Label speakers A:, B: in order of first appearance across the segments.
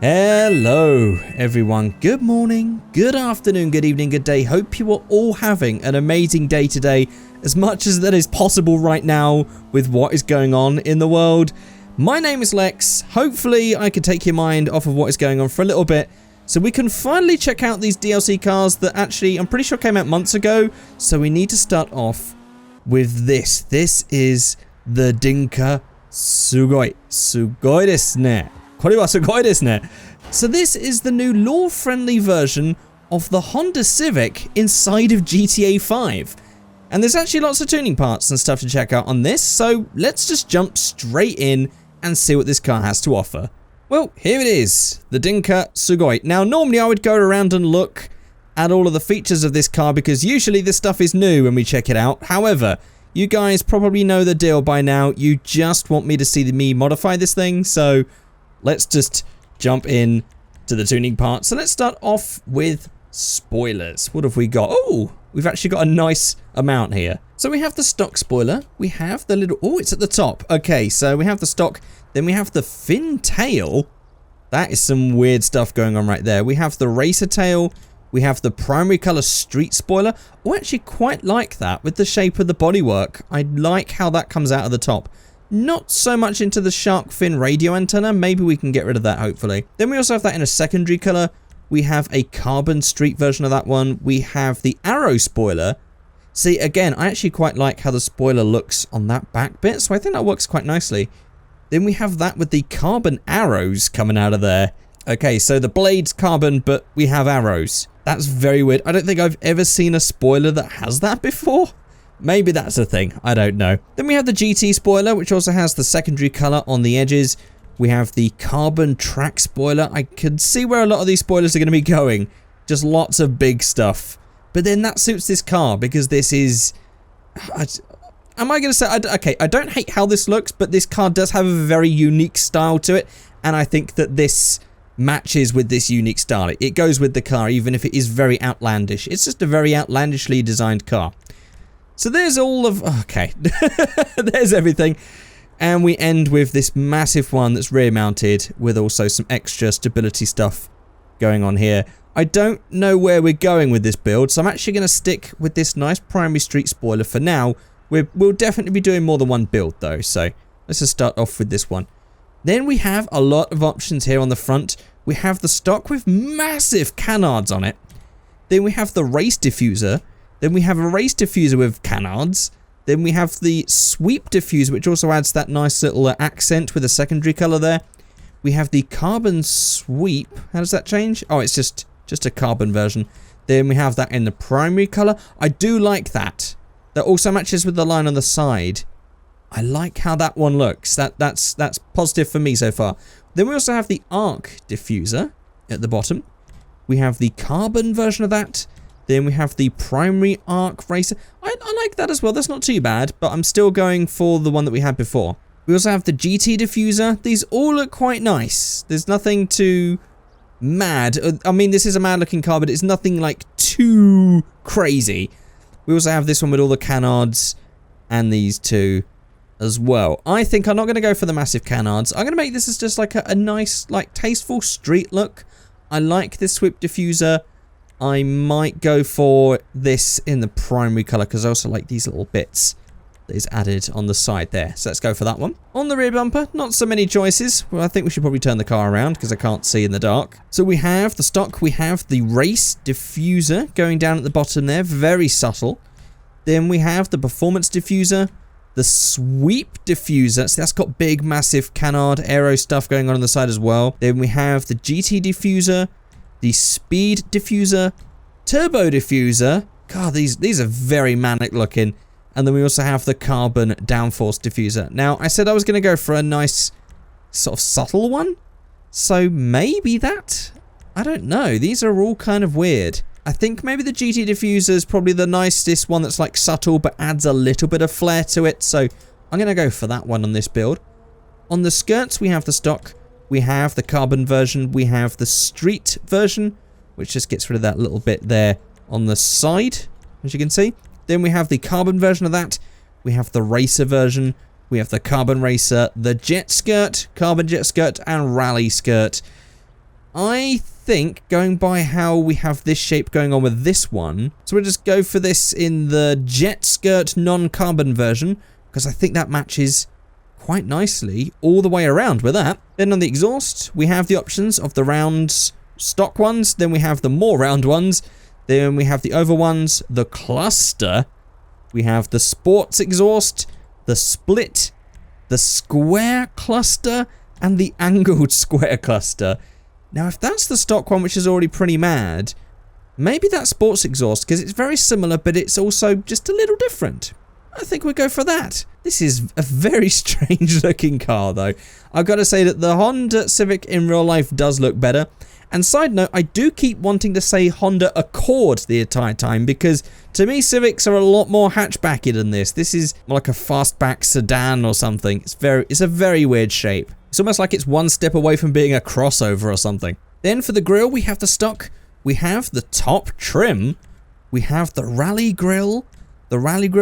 A: Hello everyone, good morning, good afternoon, good evening, good day. Hope you are all having an amazing day today, as much as that is possible right now with what is going on in the world. My name is Lex. Hopefully I can take your mind off of what is going on for a little bit, so we can finally check out these DLC cars that actually I'm pretty sure came out months ago. So we need to start off with this. This is the Dinka Sugoi. Sugoi desu ne. So this is the new law-friendly version of the Honda Civic inside of GTA 5. And there's actually lots of tuning parts and stuff to check out on this, so let's just jump straight in and see what this car has to offer. Well, here it is, the Dinka Sugoi. Now, normally I would go around and look at all of the features of this car because usually this stuff is new when we check it out. However, you guys probably know the deal by now. You just want me to see me modify this thing, so let's just jump in to the tuning part. So let's start off with spoilers. What have we got? Oh, we've actually got a nice amount here. So we have the stock spoiler. We have the little... Oh, it's at the top. Okay, so we have the stock. Then we have the fin tail. That is some weird stuff going on right there. We have the racer tail. We have the primary color street spoiler. Oh, I actually quite like that with the shape of the bodywork. I like how that comes out of the top. Not so much into the shark fin radio antenna. Maybe we can get rid of that, hopefully. Then we also have that in a secondary color. We have a carbon street version of that one. We have the arrow spoiler. See, again, I actually quite like how the spoiler looks on that back bit, so I think that works quite nicely. Then we have that with the carbon arrows coming out of there. Okay, so the blade's carbon, but we have arrows. That's very weird. I don't think I've ever seen a spoiler that has that before. Maybe that's a thing, I don't know. Then we have the GT spoiler, which also has the secondary color on the edges. We have the carbon track spoiler. I can see where a lot of these spoilers are going to be going. Just lots of big stuff. But then that suits this car because this is... am I going to say... okay, I don't hate how this looks, but this car does have a very unique style to it. And I think that this matches with this unique style. It goes with the car, even if it is very outlandish. It's just a very outlandishly designed car. So there's all of... okay, there's everything. And we end with this massive one that's rear mounted with also some extra stability stuff going on here. I don't know where we're going with this build, so I'm actually going to stick with this nice primary street spoiler for now. We'll definitely be doing more than one build though, so let's just start off with this one. Then we have a lot of options here on the front. We have the stock with massive canards on it. Then we have the race diffuser. Then we have a race diffuser with canards. Then we have the sweep diffuser, which also adds that nice little accent with a secondary color there. We have the carbon sweep. How does that change? Oh, it's just a carbon version. Then we have that in the primary color. I do like that. That also matches with the line on the side. I like how that one looks. That's positive for me so far. Then we also have the arc diffuser at the bottom. We have the carbon version of that. Then we have the primary arc racer. I like that as well. That's not too bad, but I'm still going for the one that we had before. We also have the GT diffuser. These all look quite nice. There's nothing too mad. I mean, this is a mad looking car, but it's nothing like too crazy. We also have this one with all the canards and these two as well. I think I'm not going to go for the massive canards. I'm going to make this as just like a nice, like tasteful street look. I like this sweep diffuser. I might go for this in the primary color because I also like these little bits that is added on the side there. So let's go for that one. On the rear bumper, not so many choices. Well, I think we should probably turn the car around because I can't see in the dark. So we have the stock, we have the race diffuser going down at the bottom there, very subtle. Then we have the performance diffuser, the sweep diffuser. So that's got big, massive canard aero stuff going on the side as well. Then we have the GT diffuser, the speed diffuser, turbo diffuser. God, these are very manic looking. And then we also have the carbon downforce diffuser. Now, I said I was going to go for a nice sort of subtle one. So maybe that? I don't know. These are all kind of weird. I think maybe the GT diffuser is probably the nicest one that's like subtle but adds a little bit of flair to it. So I'm going to go for that one on this build. On the skirts, we have the stock. We have the carbon version, we have the street version, which just gets rid of that little bit there on the side, as you can see. Then we have the carbon version of that, we have the racer version, we have the carbon racer, the jet skirt, carbon jet skirt, and rally skirt. I think going by how we have this shape going on with this one, so we'll just go for this in the jet skirt non-carbon version, because I think that matches quite nicely all the way around with that. Then on the exhaust, we have the options of the round stock ones, then we have the more round ones, then we have the oval ones, the cluster, we have the sports exhaust, the split, the square cluster, and the angled square cluster. Now, if that's the stock one, which is already pretty mad, maybe that sports exhaust, because it's very similar, but it's also just a little different. I think we'll go for that. This is a very strange looking car, though. I've got to say that the Honda Civic in real life does look better. And side note, I do keep wanting to say Honda Accord the entire time, because to me, Civics are a lot more hatchbacky than this. This is like a fastback sedan or something. It's a very weird shape. It's almost like it's one step away from being a crossover or something. Then for the grille, we have the stock. We have the top trim. We have the rally grille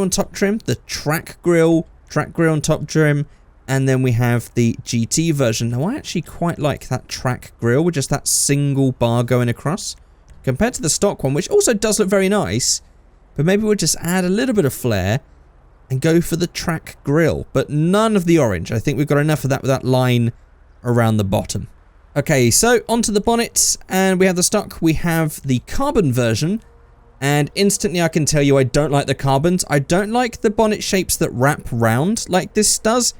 A: on top trim, the track grille on top trim, and then we have the GT version. Now, I actually quite like that track grille with just that single bar going across, compared to the stock one, which also does look very nice, but maybe we'll just add a little bit of flair and go for the track grille, but none of the orange. I think we've got enough of that with that line around the bottom. Okay, so onto the bonnet, and we have the stock. We have the carbon version, and instantly I can tell you I don't like the carbons. I don't like the bonnet shapes that wrap round like this does,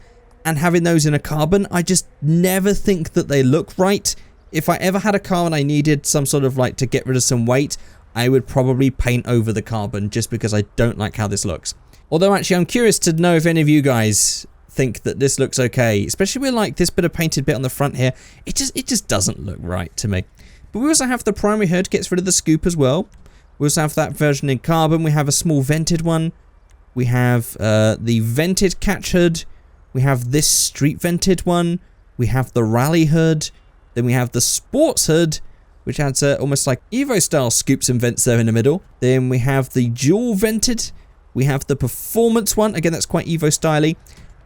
A: and having those in a carbon, I just never think that they look right. If I ever had a car and I needed some sort of like to get rid of some weight, I would probably paint over the carbon just because I don't like how this looks. Although actually I'm curious to know if any of you guys think that this looks okay, especially with like this bit of painted bit on the front here. It just doesn't look right to me. But we also have the primary hood, gets rid of the scoop as well. We also have that version in carbon. We have a small vented one. We have the vented catch hood. We have this street vented one. We have the rally hood. Then we have the sports hood, which adds almost like Evo style scoops and vents there in the middle. Then we have the dual vented. We have the performance one. Again, that's quite Evo styly.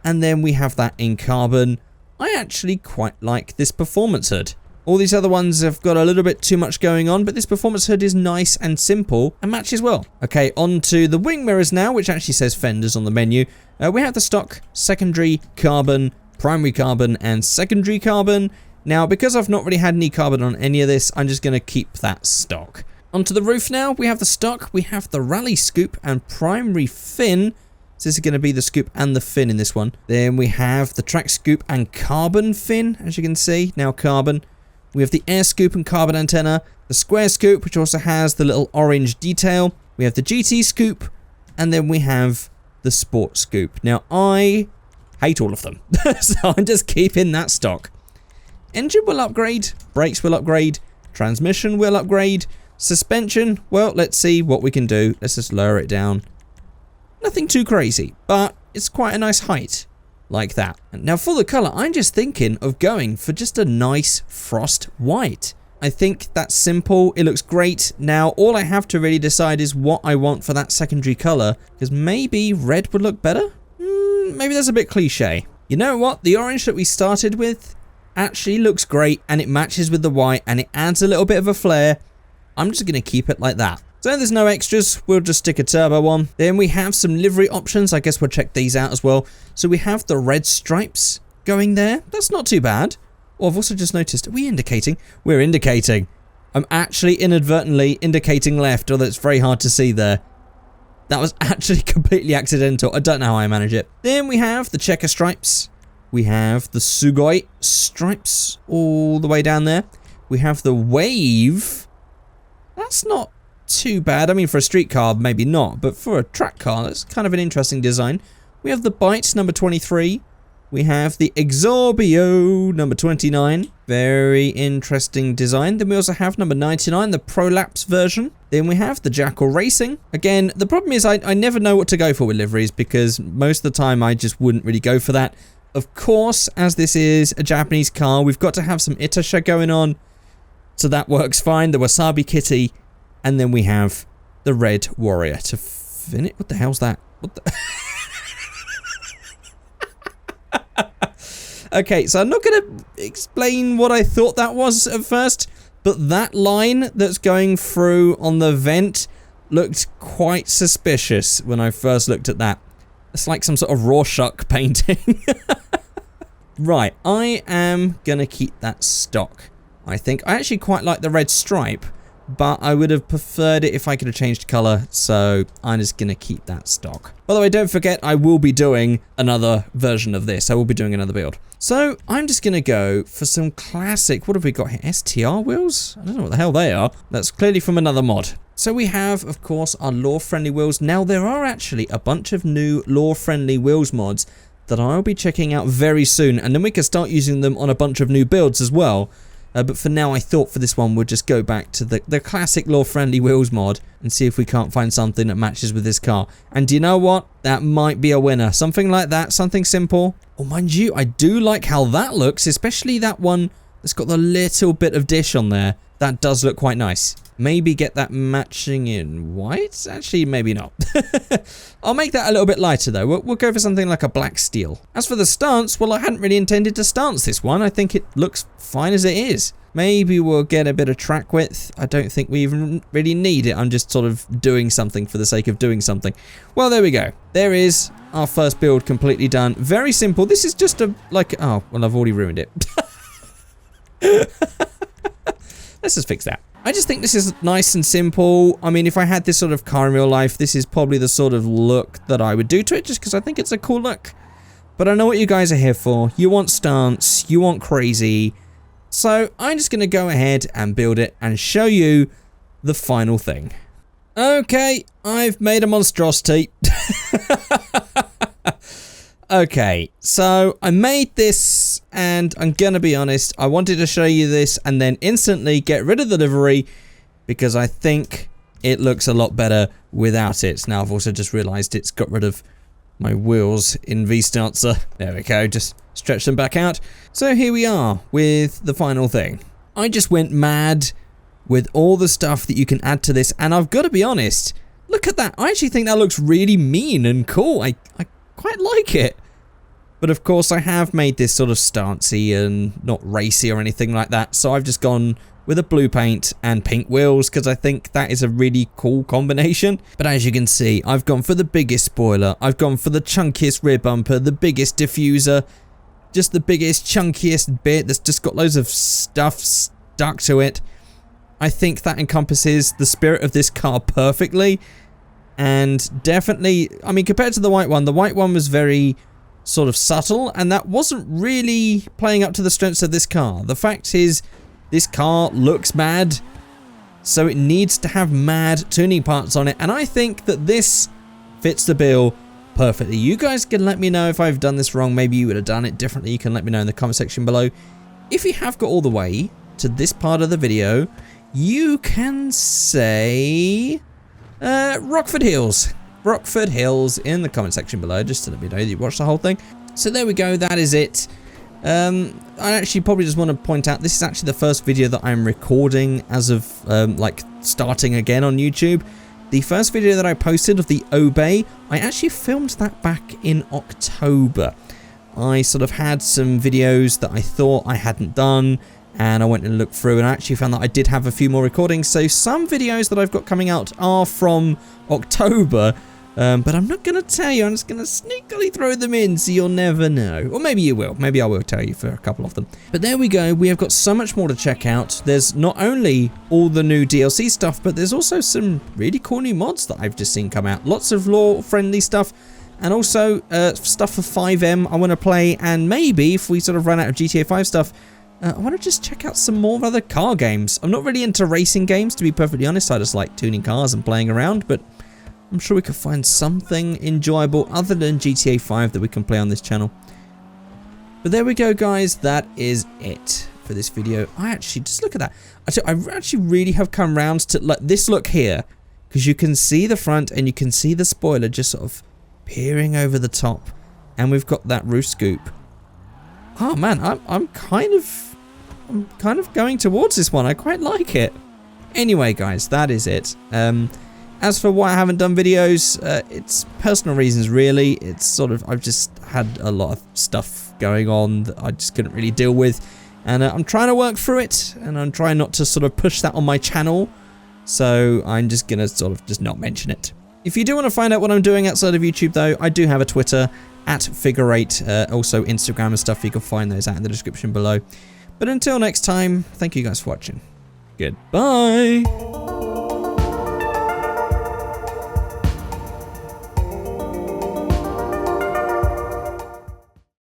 A: And then we have that in carbon. I actually quite like this performance hood. All these other ones have got a little bit too much going on, but this performance hood is nice and simple and matches well. Okay, on to the wing mirrors now, which actually says fenders on the menu. We have the stock, secondary carbon, primary carbon, and secondary carbon. Now, because I've not really had any carbon on any of this, I'm just going to keep that stock. Onto the roof now, we have the stock, we have the rally scoop and primary fin. So this is going to be the scoop and the fin in this one. Then we have the track scoop and carbon fin, as you can see, now carbon. We have the air scoop and carbon antenna, the square scoop, which also has the little orange detail. We have the GT scoop, and then we have the sport scoop. Now, I hate all of them, so I'm just keeping that stock. Engine will upgrade, brakes will upgrade, transmission will upgrade, suspension, well, let's see what we can do. Let's just lower it down. Nothing too crazy, but it's quite a nice height. Like that. Now for the colour, I'm just thinking of going for just a nice frost white. I think that's simple, it looks great. Now all I have to really decide is what I want for that secondary colour, because maybe red would look better? Maybe that's a bit cliche. You know what, the orange that we started with actually looks great, and it matches with the white, and it adds a little bit of a flare. I'm just going to keep it like that. So there's no extras, we'll just stick a turbo on. Then we have some livery options, I guess we'll check these out as well. So we have the red stripes going there, that's not too bad. Oh, I've also just noticed, are we indicating? We're indicating. I'm actually inadvertently indicating left, although it's very hard to see there. That was actually completely accidental, I don't know how I manage it. Then we have the checker stripes. We have the Sugoi stripes all the way down there. We have the wave. That's not too bad. I mean, for a street car, maybe not, but for a track car, that's kind of an interesting design. We have the Bytes number 23. We have the Exorbio number 29. Very interesting design. Then we also have number 99, the Prolapse version. Then we have the Jackal Racing. Again, the problem is I never know what to go for with liveries, because most of the time I just wouldn't really go for that. Of course, as this is a Japanese car, we've got to have some Itasha going on, so that works fine. The Wasabi Kitty. And then we have the Red Warrior to finish. What the hell's that? What the Okay, so I'm not going to explain what I thought that was at first. But that line that's going through on the vent looked quite suspicious when I first looked at that. It's like some sort of Rorschach painting. Right, I am gonna keep that stock. I think I actually quite like the red stripe, but I would have preferred it if I could have changed colour, so I'm just gonna keep that stock. By the way, don't forget I will be doing another version of this. I will be doing another build. So I'm just gonna go for some classic, what have we got here? STR wheels? I don't know what the hell they are. That's clearly from another mod. So we have, of course, our lore-friendly wheels. Now there are actually a bunch of new lore-friendly wheels mods that I'll be checking out very soon, and then we can start using them on a bunch of new builds as well. But for now, I thought for this one, we'll just go back to the classic lore-friendly wheels mod and see if we can't find something that matches with this car. And do you know what? That might be a winner. Something like that, something simple. Oh, mind you, I do like how that looks, especially that one that's got the little bit of dish on there. That does look quite nice. Maybe get that matching in white? Actually, maybe not. I'll make that a little bit lighter though. We'll go for something like a black steel. As for the stance, well, I hadn't really intended to stance this one. I think it looks fine as it is. Maybe we'll get a bit of track width. I don't think we even really need it. I'm just sort of doing something for the sake of doing something. Well, there we go. There is our first build completely done. Very simple. This is just a, like, oh, well, I've already ruined it. Let's just fix that. I just think this is nice and simple. I mean, if I had this sort of car in real life, this is probably the sort of look that I would do to it, just because I think it's a cool look. But I know what you guys are here for. You want stance, you want crazy. So I'm just going to go ahead and build it and show you the final thing. Okay, I've made a monstrosity. Okay, so I made this, and I'm gonna be honest, I wanted to show you this and then instantly get rid of the livery because I think it looks a lot better without it. Now I've also just realised it's got rid of my wheels in V-Stancer. There we go, just stretch them back out. So here we are with the final thing. I just went mad with all the stuff that you can add to this, and I've got to be honest, look at that. I actually think that looks really mean and cool. I quite like it. But of course I have made this sort of stancy and not racy or anything like that, so I've just gone with a blue paint and pink wheels because I think that is a really cool combination. But as you can see, I've gone for the biggest spoiler, I've gone for the chunkiest rear bumper, the biggest diffuser, just the biggest chunkiest bit that's just got loads of stuff stuck to it. I think that encompasses the spirit of this car perfectly. And definitely, I mean, compared to the white one was very sort of subtle, and that wasn't really playing up to the strengths of this car. The fact is, this car looks mad, so it needs to have mad tuning parts on it, and I think that this fits the bill perfectly. You guys can let me know if I've done this wrong. Maybe you would have done it differently. You can let me know in the comment section below. If you have got all the way to this part of the video, you can say Rockford Hills. Rockford Hills in the comment section below, just to let me know that you watched the whole thing. So there we go, that is it. I actually probably just want to point out, this is actually the first video that I'm recording as of like starting again on YouTube. The first video that I posted of the Obey, I actually filmed that back in October. I sort of had some videos that I thought I hadn't done, and I went and looked through and I actually found that I did have a few more recordings. So some videos that I've got coming out are from October, but I'm not going to tell you. I'm just going to sneakily throw them in so you'll never know. Or maybe you will. Maybe I will tell you for a couple of them. But there we go. We have got so much more to check out. There's not only all the new DLC stuff, but there's also some really cool new mods that I've just seen come out. Lots of lore-friendly stuff. And also stuff for 5M I want to play. And maybe if we sort of run out of GTA 5 stuff, I want to just check out some more other car games. I'm not really into racing games, to be perfectly honest. I just like tuning cars and playing around, but I'm sure we could find something enjoyable other than GTA 5 that we can play on this channel. But there we go, guys. That is it for this video. I actually, just look at that. I actually really have come round to like this look here, because you can see the front and you can see the spoiler just sort of peering over the top, and we've got that roof scoop. Oh man, I'm kind of going towards this one. I quite like it. Anyway, guys, that is it. As for why I haven't done videos, it's personal reasons, really. It's sort of, I've just had a lot of stuff going on that I just couldn't really deal with. And I'm trying to work through it, and I'm trying not to sort of push that on my channel. So I'm just going to sort of just not mention it. If you do want to find out what I'm doing outside of YouTube, though, I do have a Twitter at Figureight, also Instagram and stuff. You can find those out in the description below. But until next time, thank you guys for watching. Goodbye.